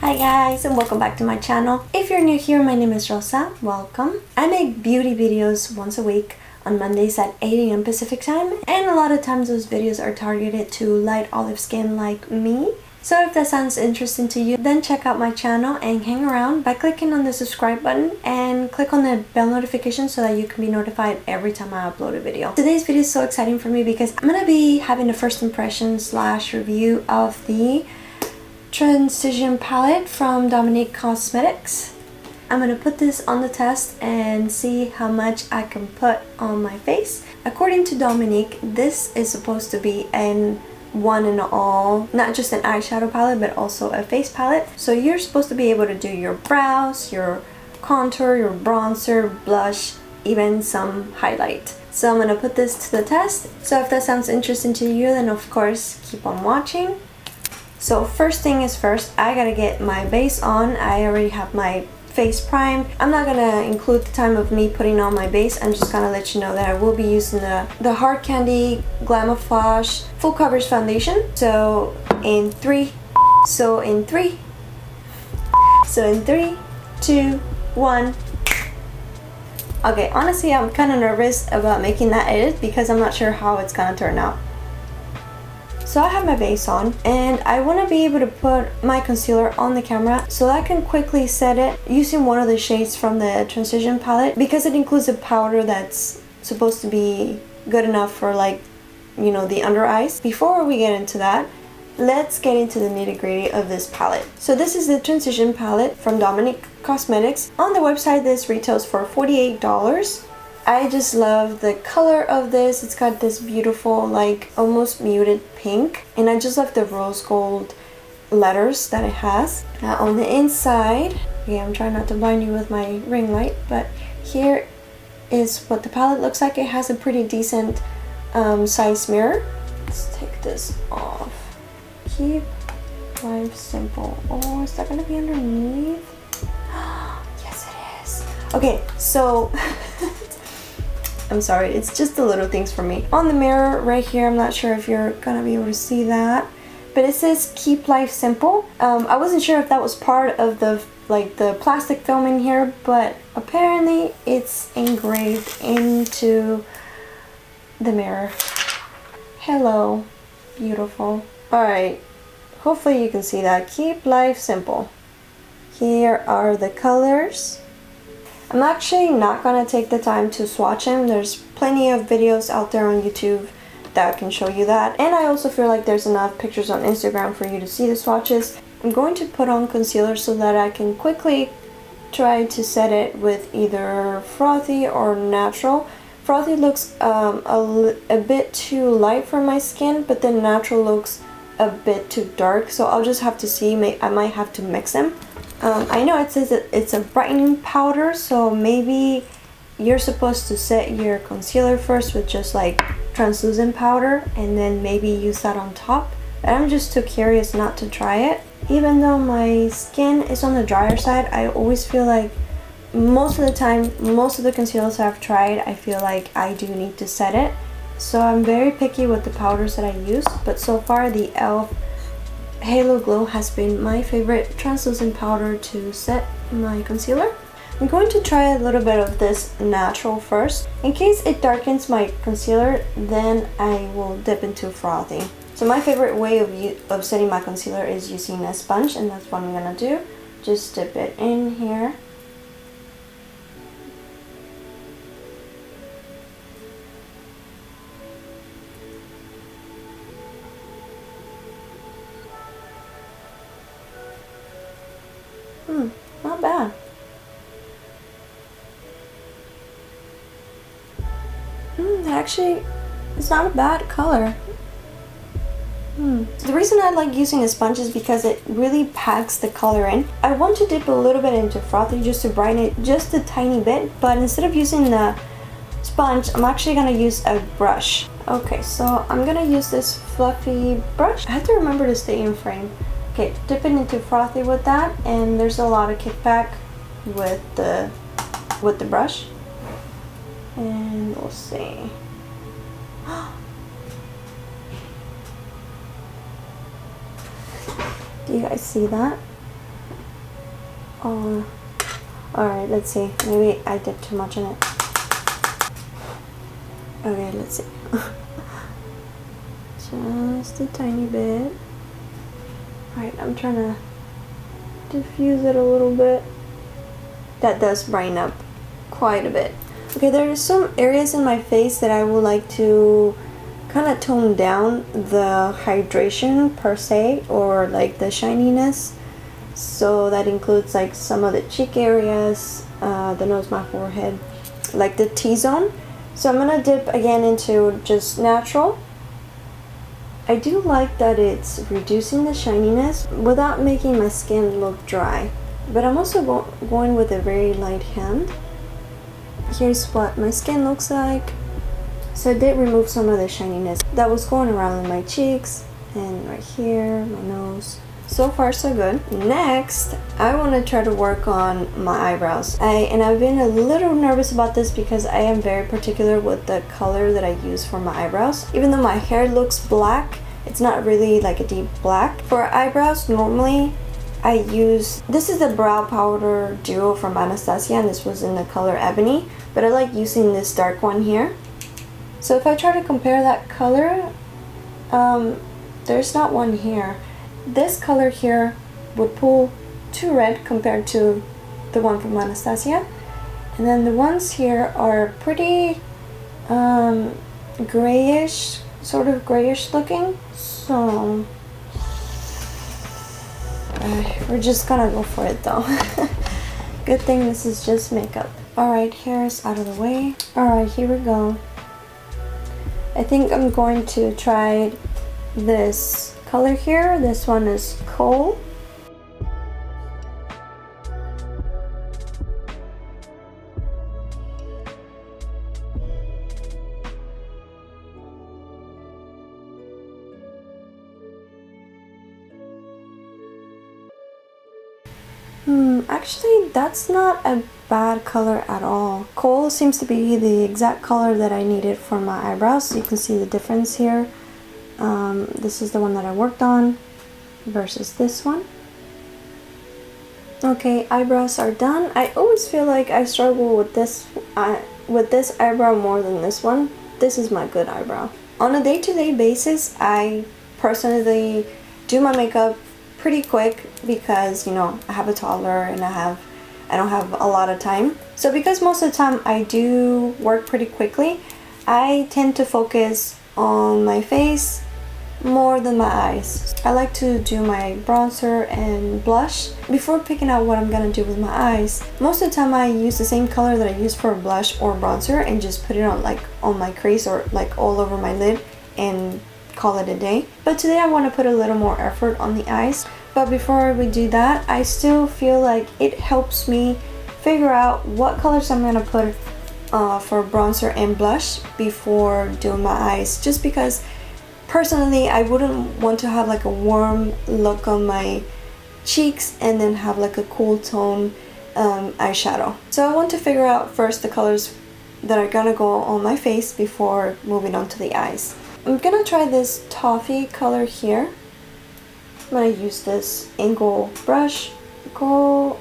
Hi guys, and welcome back to my channel. If you're new here, my name is Rosa. Welcome. I make beauty videos once a week on Mondays at 8 a.m. Pacific time, and a lot of times those videos are targeted to light olive skin like me. So if that sounds interesting to you, then check out my channel and hang around by clicking on the subscribe button and click on the bell notification so that you can be notified every time I upload a video. Today's video is so exciting for me because I'm gonna be having a first impression / review of the Transition Palette from Dominique Cosmetics. I'm gonna put this on the test and see how much I can put on my face. According to Dominique, this is supposed to be an one and all, not just an eyeshadow palette but also a face palette. So you're supposed to be able to do your brows, your contour, your bronzer, blush, even some highlight. So I'm gonna put this to the test. So if that sounds interesting to you, then of course keep on watching. So first thing is first, I gotta get my base on. I already have my face primed. I'm not gonna include the time of me putting on my base. I'm just gonna let you know that I will be using the Hard Candy Glamour Flash Full Coverage Foundation. So in 3, 2, 1. Okay, honestly, I'm kind of nervous about making that edit because I'm not sure how it's gonna turn out. So I have my base on and I want to be able to put my concealer on the camera so that I can quickly set it using one of the shades from the Transition palette, because it includes a powder that's supposed to be good enough for, like, you know, the under eyes. Before we get into that, let's get into the nitty-gritty of this palette. So this is the Transition palette from Dominique Cosmetics. On the website this retails for $48. I just love the color of this. It's got this beautiful, like, almost muted pink, and I just love the rose gold letters that it has. Now on the inside, okay, I'm trying not to blind you with my ring light, but here is what the palette looks like. It has a pretty decent size mirror. Let's take this off. Keep life simple. Oh, is that gonna be underneath? Yes, it is. Okay, so I'm sorry, it's just the little things for me. On the mirror right here, I'm not sure if you're gonna be able to see that, but it says keep life simple. I wasn't sure if that was part of the plastic film in here, but apparently it's engraved into the mirror. Hello, beautiful. Alright, hopefully you can see that. Keep life simple. Here are the colors. I'm actually not going to take the time to swatch them. There's plenty of videos out there on YouTube that can show you that. And I also feel like there's enough pictures on Instagram for you to see the swatches. I'm going to put on concealer so that I can quickly try to set it with either frothy or natural. Frothy looks a bit too light for my skin, but then natural looks a bit too dark. So I'll just have to see. I might have to mix them. I know it says that it's a brightening powder, so maybe you're supposed to set your concealer first with just like translucent powder and then maybe use that on top. But I'm just too curious not to try it. Even though my skin is on the drier side, I always feel like most of the time, most of the concealers I've tried, I feel like I do need to set it. So I'm very picky with the powders that I use, but so far the e.l.f. Halo Glow has been my favorite translucent powder to set my concealer. I'm going to try a little bit of this natural first. In case it darkens my concealer, then I will dip into frothy. So my favorite way of setting my concealer is using a sponge, and that's what I'm gonna do. Just dip it in here. Not bad. Actually, it's not a bad color. The reason I like using a sponge is because it really packs the color in. I want to dip a little bit into frothy just to brighten it just a tiny bit, but instead of using the sponge, I'm actually gonna use a brush. Okay, so I'm gonna use this fluffy brush. I have to remember to stay in frame. Okay, dip it into frothy with that, and there's a lot of kickback with the brush. And we'll see. Do you guys see that? Alright, let's see. Maybe I did too much in it. Okay, let's see. Just a tiny bit. Alright, I'm trying to diffuse it a little bit. That does brighten up quite a bit. Okay, there are some areas in my face that I would like to kind of tone down the hydration per se, or like the shininess. So that includes like some of the cheek areas, the nose, my forehead, like the T-zone. So I'm gonna dip again into just natural. I do like that it's reducing the shininess without making my skin look dry. But I'm also going with a very light hand. Here's what my skin looks like. So I did remove some of the shininess that was going around in my cheeks and right here, my nose. So far so good. Next, I want to try to work on my eyebrows. I've been a little nervous about this because I am very particular with the color that I use for my eyebrows. Even though my hair looks black, it's not really like a deep black. For eyebrows, normally I use, this is the brow powder duo from Anastasia, and this was in the color Ebony, but I like using this dark one here. So if I try to compare that color, there's not one here. This color here would pull too red compared to the one from Anastasia, and then the ones here are pretty grayish, sort of grayish looking. So we're just gonna go for it though. Good thing this is just makeup. Alright, hair is out of the way. Alright, here we go. I think I'm going to try this color here. This one is Coal. Actually, that's not a bad color at all. Coal seems to be the exact color that I needed for my eyebrows. So you can see the difference here. This is the one that I worked on versus this one. Okay, eyebrows are done. I always feel like I struggle with this eyebrow more than this one. This is my good eyebrow. On a day-to-day basis, I personally do my makeup pretty quick because, you know, I have a toddler and I don't have a lot of time. So because most of the time I do work pretty quickly, I tend to focus on my face more than my eyes. I like to do my bronzer and blush before picking out what I'm gonna do with my eyes. Most of the time I use the same color that I use for blush or bronzer and just put it on like on my crease or like all over my lid and call it a day. But today I want to put a little more effort on the eyes. But before we do that, I still feel like it helps me figure out what colors I'm gonna put for bronzer and blush before doing my eyes, just because personally I wouldn't want to have like a warm look on my cheeks and then have like a cool tone eyeshadow. So I want to figure out first the colors that are gonna go on my face before moving on to the eyes. I'm gonna try this toffee color here. I'm gonna use this angle brush, go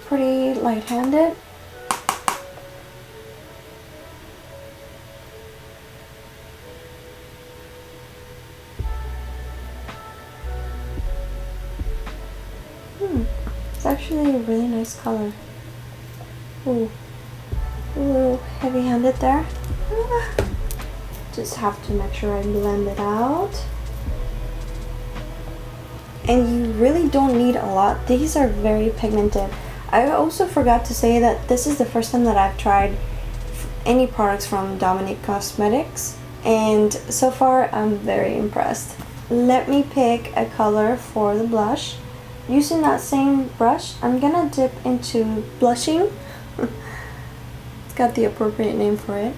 pretty light-handed. It's actually a really nice color. Ooh, a little heavy-handed there. Just have to make sure I blend it out. And you really don't need a lot. These are very pigmented. I also forgot to say that this is the first time that I've tried any products from Dominique Cosmetics, and so far I'm very impressed. Let me pick a color for the blush. Using that same brush, I'm gonna dip into blushing. It's got the appropriate name for it.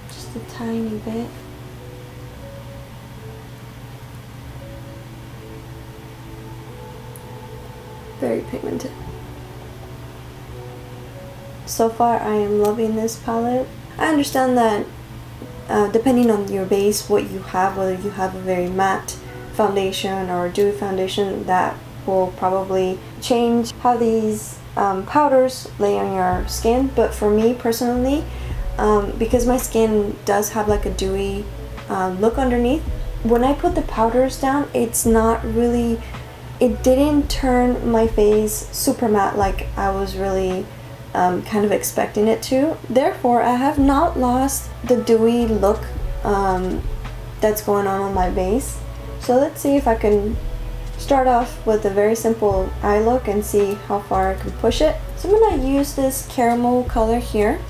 Just a tiny bit. Very pigmented. So far I am loving this palette. I understand that depending on your base, what you have, whether you have a very matte foundation or a dewy foundation, that will probably change how these powders lay on your skin, but for me personally, because my skin does have like a dewy look underneath, when I put the powders down, it's not really, it didn't turn my face super matte like I was really kind of expecting it to. Therefore, I have not lost the dewy look that's going on my base. So let's see if I can start off with a very simple eye look and see how far I can push it. So I'm going to use this caramel color here.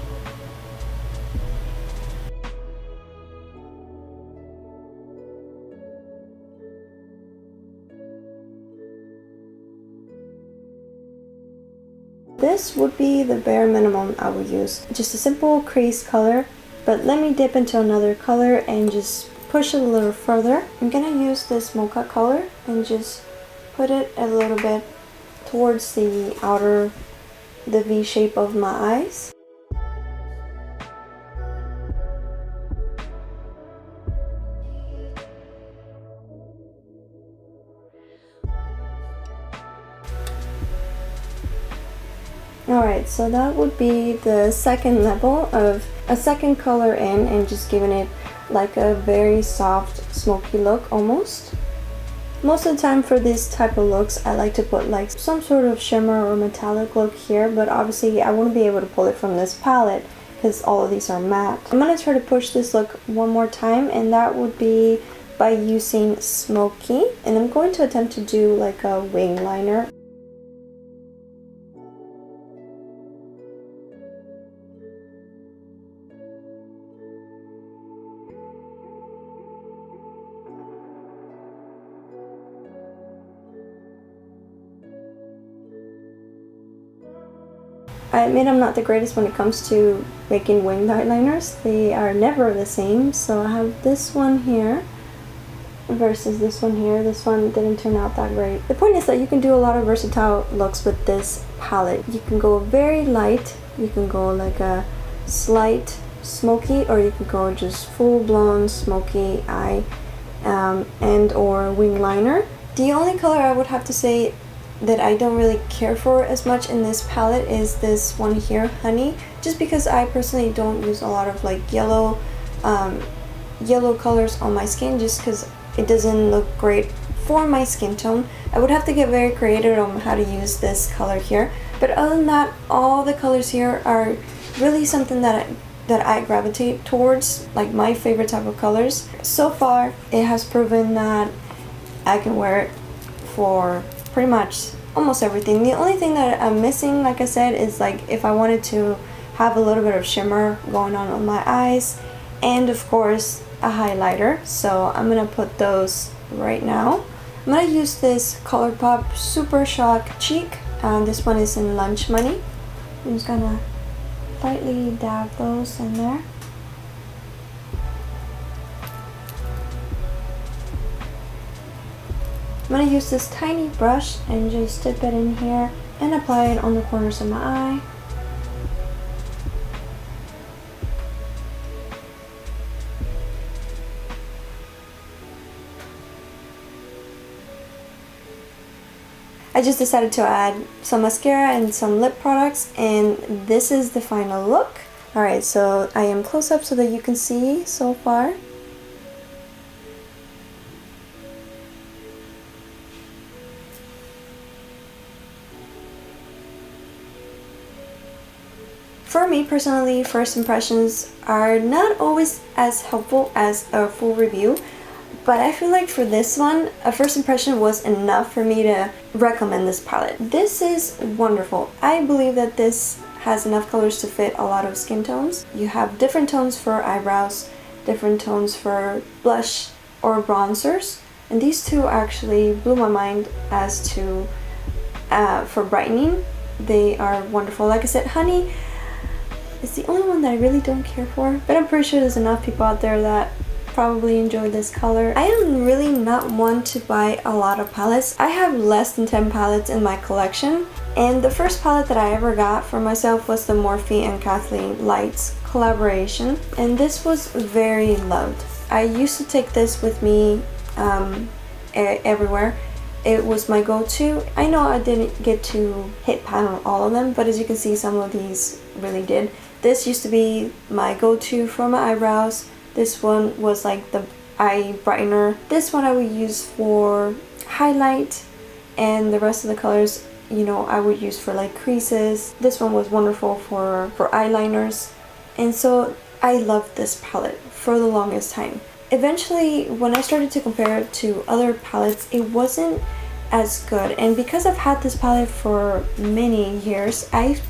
This would be the bare minimum I would use. Just a simple crease color, but let me dip into another color and just push it a little further. I'm gonna use this mocha color and just put it a little bit towards the outer, the V shape of my eyes. Alright, so that would be the second level of a second color in, and just giving it like a very soft smoky look almost. Most of the time for this type of looks, I like to put like some sort of shimmer or metallic look here, but obviously I wouldn't be able to pull it from this palette because all of these are matte. I'm going to try to push this look one more time, and that would be by using smoky, and I'm going to attempt to do like a wing liner. I admit I'm not the greatest when it comes to making winged eyeliners. They are never the same. So I have this one here versus this one here. This one didn't turn out that great. The point is that you can do a lot of versatile looks with this palette. You can go very light, you can go like a slight smoky, or you can go just full-blown smoky eye and or wing liner. The only color I would have to say that I don't really care for as much in this palette is this one here, Honey, just because I personally don't use a lot of like yellow colors on my skin, just because it doesn't look great for my skin tone. I would have to get very creative on how to use this color here, but other than that, all the colors here are really something that I gravitate towards, like my favorite type of colors. So far it has proven that I can wear it for pretty much almost everything. The only thing that I'm missing, like I said, is like if I wanted to have a little bit of shimmer going on my eyes, and of course a highlighter. So I'm gonna put those right now. I'm gonna use this ColourPop Super Shock Cheek. This one is in Lunch Money. I'm just gonna lightly dab those in there. I'm going to use this tiny brush and just dip it in here and apply it on the corners of my eye. I just decided to add some mascara and some lip products, and this is the final look. Alright, so I am close up so that you can see so far. For me personally, first impressions are not always as helpful as a full review, but I feel like for this one, a first impression was enough for me to recommend this palette. This is wonderful. I believe that this has enough colors to fit a lot of skin tones. You have different tones for eyebrows, different tones for blush or bronzers, and these two actually blew my mind as to for brightening. They are wonderful. Like I said, Honey is the only one that I really don't care for, but I'm pretty sure there's enough people out there that probably enjoy this color. I am really not one to buy a lot of palettes. I have less than 10 palettes in my collection, and the first palette that I ever got for myself was the Morphe and Kathleen Lights collaboration, and this was very loved. I used to take this with me everywhere, it was my go-to. I know I didn't get to hit pan on all of them, but as you can see, some of these really did. This used to be my go-to for my eyebrows. This one was like the eye brightener. This one I would use for highlight, and the rest of the colors, you know, I would use for like creases. This one was wonderful for eyeliners. And so I loved this palette for the longest time. Eventually, when I started to compare it to other palettes, it wasn't as good. And because I've had this palette for many years, I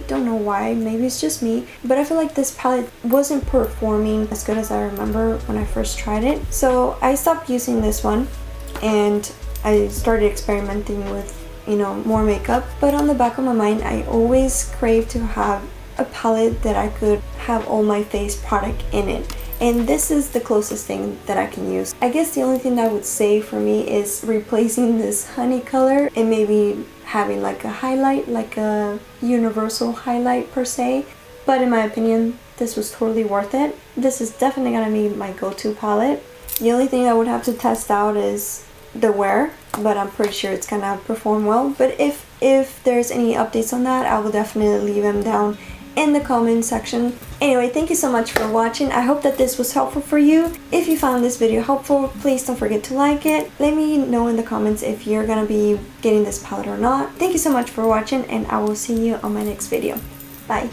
don't know why, maybe it's just me, but I feel like this palette wasn't performing as good as I remember when I first tried it. So I stopped using this one and I started experimenting with, you know, more makeup. But on the back of my mind, I always craved to have a palette that I could have all my face product in it. And this is the closest thing that I can use. I guess the only thing that I would say for me is replacing this honey color and maybe having like a highlight, like a universal highlight per se. But in my opinion, this was totally worth it. This is definitely gonna be my go-to palette. The only thing I would have to test out is the wear, but I'm pretty sure it's gonna perform well. But if there's any updates on that, I will definitely leave them down in the comment section. Anyway, thank you so much for watching. I hope that this was helpful for you. If you found this video helpful, please don't forget to like it. Let me know in the comments if you're gonna be getting this palette or not. Thank you so much for watching, and I will see you on my next video. Bye.